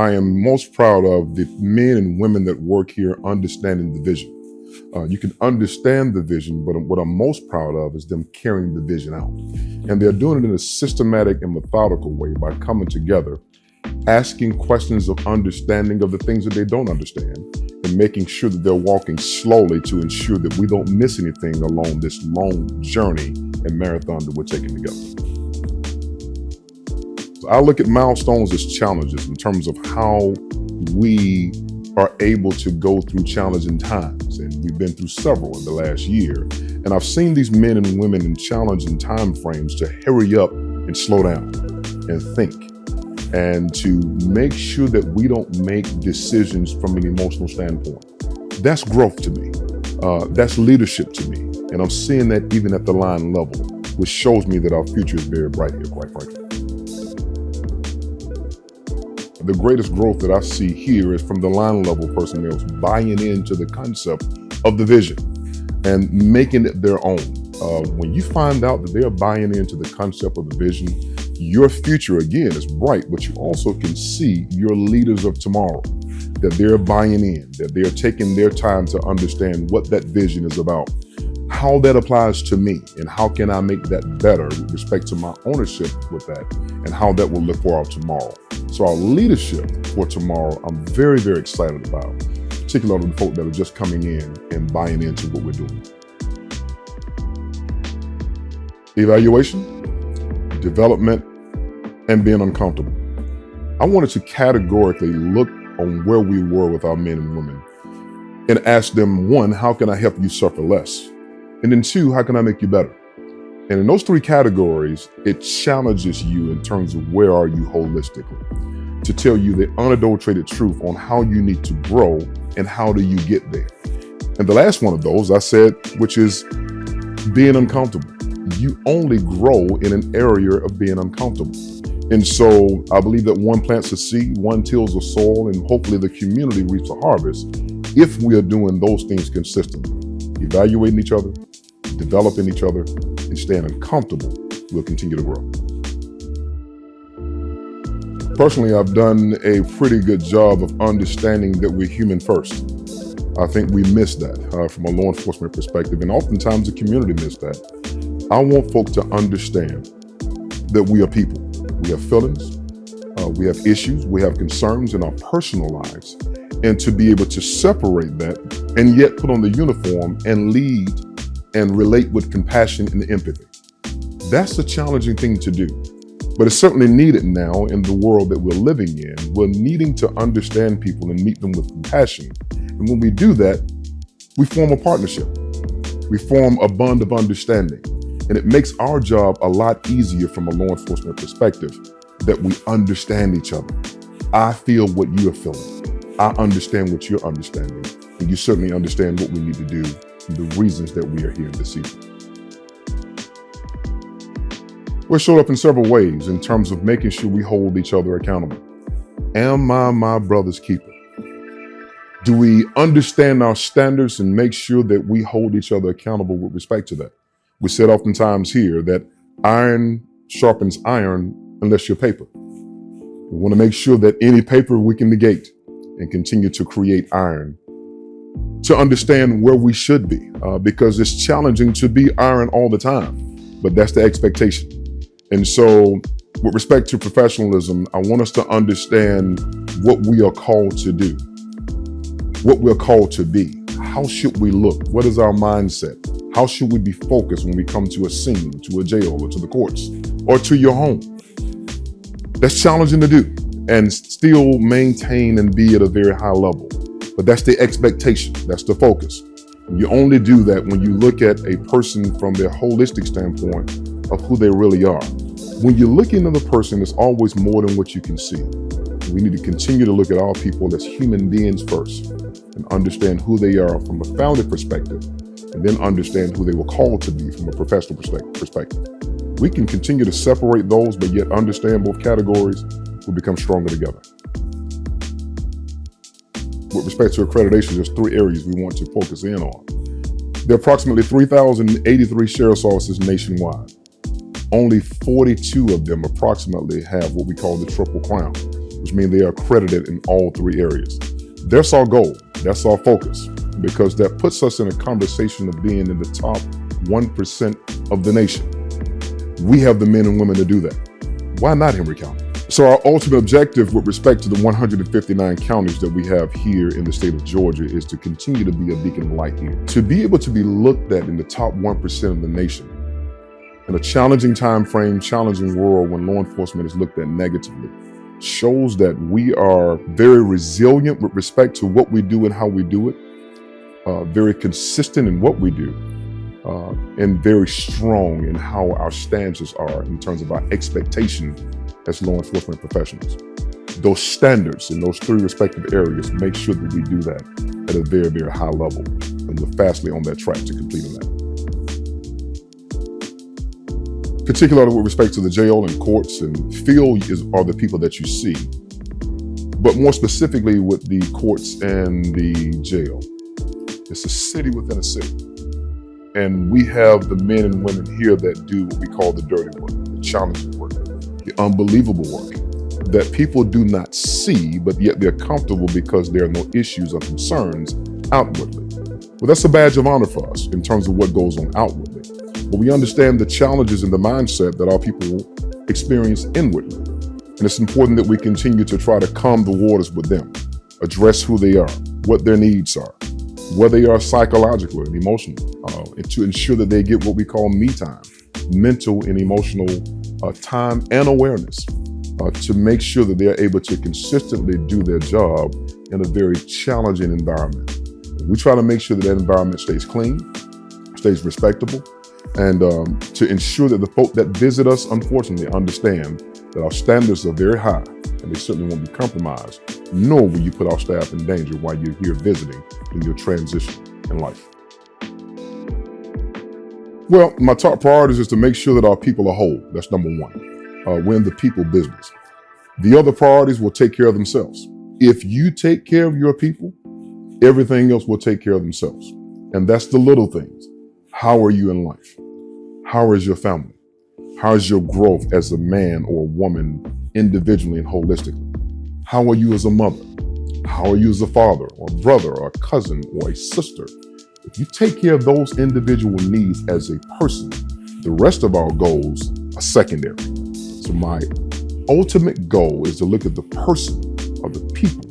I am most proud of the men and women that work here understanding the vision. You can understand the vision, but what I'm most proud of is them carrying the vision out. And they're doing it in a systematic and methodical way by coming together, asking questions of understanding of the things that they don't understand, and making sure that they're walking slowly to ensure that we don't miss anything along this long journey and marathon that we're taking together. So I look at milestones as challenges in terms of how we are able to go through challenging times. And we've been through several in the last year. And I've seen these men and women in challenging time frames to hurry up and slow down and think, and to make sure that we don't make decisions from an emotional standpoint. That's growth to me. That's leadership to me. And I'm seeing that even at the line level, which shows me that our future is very bright here, quite frankly. The greatest growth that I see here is from the line level personnel buying into the concept of the vision and making it their own. When you find out that they're buying into the concept of the vision, your future again is bright, but you also can see your leaders of tomorrow, that they're buying in, that they're taking their time to understand what that vision is about, how that applies to me, and how can I make that better with respect to my ownership with that, and how that will look for our tomorrow. So our leadership for tomorrow, I'm very, very excited about, particularly the folk that are just coming in and buying into what we're doing. Evaluation, development, and being uncomfortable. I wanted to categorically look on where we were with our men and women and ask them, one, how can I help you suffer less? And then two, how can I make you better? And in those three categories, it challenges you in terms of where are you holistically, to tell you the unadulterated truth on how you need to grow and how do you get there. And the last one of those I said, which is being uncomfortable. You only grow in an area of being uncomfortable. And so I believe that one plants a seed, one tills the soil, and hopefully the community reaps a harvest if we are doing those things consistently. Evaluating each other, developing each other, and staying uncomfortable, we'll continue to grow. Personally, I've done a pretty good job of understanding that we're human first. I think we miss that from a law enforcement perspective, and oftentimes the community miss that. I want folk to understand that we are people. We have feelings, we have issues, we have concerns in our personal lives, and to be able to separate that and yet put on the uniform and lead and relate with compassion and empathy. That's a challenging thing to do, but it's certainly needed now in the world that we're living in. We're needing to understand people and meet them with compassion. And when we do that, we form a partnership. We form a bond of understanding. And it makes our job a lot easier from a law enforcement perspective, that we understand each other. I feel what you're feeling. I understand what you're understanding. And you certainly understand what we need to do and the reasons that we are here this evening. We're showed up in several ways in terms of making sure we hold each other accountable. Am I my brother's keeper? Do we understand our standards and make sure that we hold each other accountable with respect to that? We said oftentimes here that iron sharpens iron unless you're paper. We want to make sure that any paper we can negate and continue to create iron to understand where we should be, because it's challenging to be iron all the time, but that's the expectation. And so with respect to professionalism, I want us to understand what we are called to do, what we're called to be. How should we look? What is our mindset? How should we be focused when we come to a scene, to a jail, or to the courts, or to your home? That's challenging to do and still maintain and be at a very high level. But that's the expectation, that's the focus. You only do that when you look at a person from their holistic standpoint of who they really are. When you look into the person, it's always more than what you can see. We need to continue to look at our people as human beings first and understand who they are from a family perspective, and then understand who they were called to be from a professional perspective. We can continue to separate those, but yet understand both categories. We'll become stronger together. With respect to accreditation, there's three areas we want to focus in on. There are approximately 3,083 sheriff's offices nationwide. Only 42 of them approximately have what we call the Triple Crown. which means they are accredited in all three areas. That's our goal. That's our focus, because that puts us in a conversation of being in the top 1% of the nation. We have the men and women to do that. Why not Henry County? So our ultimate objective with respect to the 159 counties that we have here in the state of Georgia is to continue to be a beacon of light here. To be able to be looked at in the top 1% of the nation in a challenging time frame, challenging world when law enforcement is looked at negatively, shows that we are very resilient with respect to what we do and how we do it, very consistent in what we do, and very strong in how our stances are in terms of our expectation as law enforcement professionals. Those standards in those three respective areas make sure that we do that at a very, very high level, and we're fastly on that track to completing that. Particularly with respect to the jail and courts and field are the people that you see, but more specifically with the courts and the jail. It's a city within a city. And we have the men and women here that do what we call the dirty work, the challenging work, the unbelievable work that people do not see, but yet they're comfortable because there are no issues or concerns outwardly. Well, that's a badge of honor for us in terms of what goes on outwardly. But we understand the challenges and the mindset that our people experience inwardly. And it's important that we continue to try to calm the waters with them, address who they are, what their needs are, where they are psychologically and emotionally, and to ensure that they get what we call me time, mental and emotional time and awareness, to make sure that they are able to consistently do their job in a very challenging environment. We try to make sure that environment stays clean, stays respectable, and to ensure that the folk that visit us, unfortunately, understand that our standards are very high and they certainly won't be compromised, nor will you put our staff in danger while you're here visiting in your transition in life. Well, my top priorities is to make sure that our people are whole. That's number one. We're in the people business. The other priorities will take care of themselves. If you take care of your people, everything else will take care of themselves. And that's the little things. How are you in life? How is your family? How is your growth as a man or a woman individually and holistically? How are you as a mother? How are you as a father or a brother or a cousin or a sister? If you take care of those individual needs as a person, the rest of our goals are secondary. So my ultimate goal is to look at the person or the people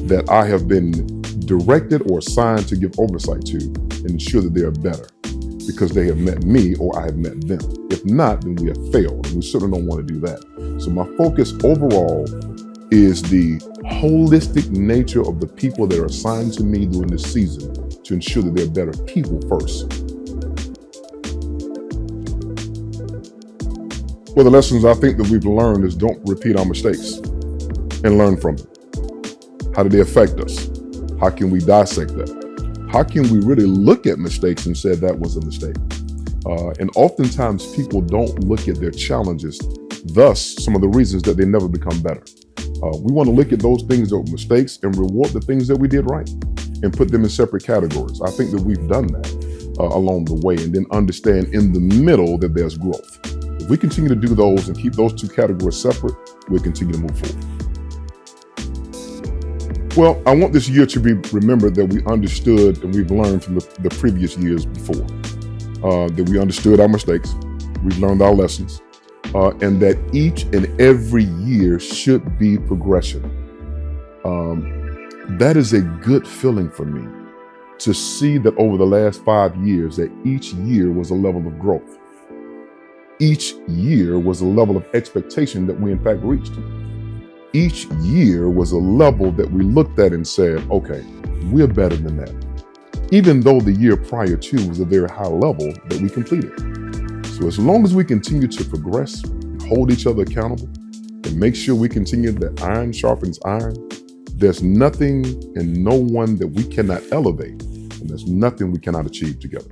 that I have been directed or assigned to give oversight to and ensure that they are better because they have met me or I have met them. If not, then we have failed, and we certainly don't want to do that. So my focus overall is the holistic nature of the people that are assigned to me during this season to ensure that they're better people first. Well, the lessons I think that we've learned is don't repeat our mistakes and learn from them. How do they affect us? How can we dissect that? How can we really look at mistakes and say that was a mistake? And oftentimes people don't look at their challenges, thus some of the reasons that they never become better. We want to look at those things that were mistakes and reward the things that we did right and put them in separate categories. I think that we've done that along the way, and then understand in the middle that there's growth. If we continue to do those and keep those two categories separate, we'll continue to move forward. Well, I want this year to be remembered that we understood and we've learned from the previous years before, that we understood our mistakes, we've learned our lessons, and that each and every year should be progression. That is a good feeling for me to see that over the last 5 years, that each year was a level of growth. Each year was a level of expectation that we in fact reached. Each year was a level that we looked at and said, okay, we're better than that. Even though the year prior to was a very high level that we completed. So as long as we continue to progress, and hold each other accountable, and make sure we continue that iron sharpens iron, there's nothing and no one that we cannot elevate, and there's nothing we cannot achieve together.